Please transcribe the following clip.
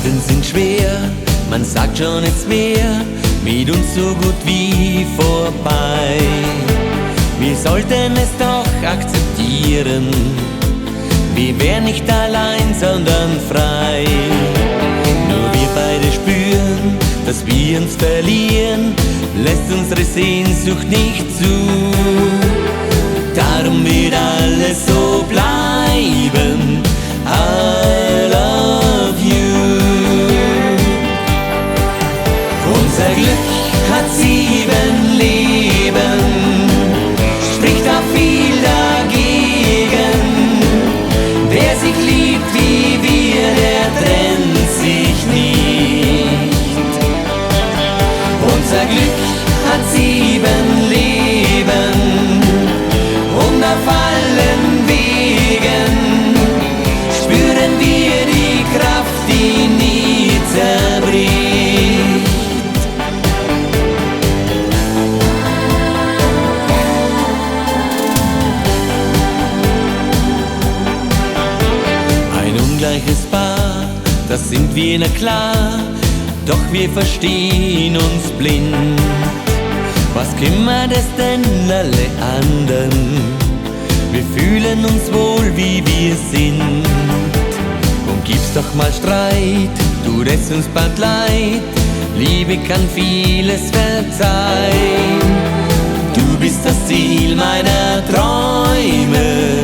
Zeiten sind schwer, man sagt schon nichts mehr, mit uns so gut wie vorbei. Wir sollten es doch akzeptieren, wir wären nicht allein, sondern frei. Nur wir beide spüren, dass wir uns verlieren, lässt unsere Sehnsucht nicht zu. Darum wird alles so bleiben. I love you. Unser Glück hat 7 Leben, spricht auch viel dagegen. Wer sich liebt wie wir, der trennt sich nicht. Unser Glück hat 7 Leben und auf allen Wegen spüren wir die Kraft, die nie zerbricht. Ein ungleiches Paar, das sind wir, na klar, doch wir verstehen uns blind. Was kümmert es denn alle anderen? Wir fühlen uns wohl, wie wir sind. Und gibt's doch mal Streit, tut es uns bald leid. Liebe kann vieles verzeihen. Du bist das Ziel meiner Träume.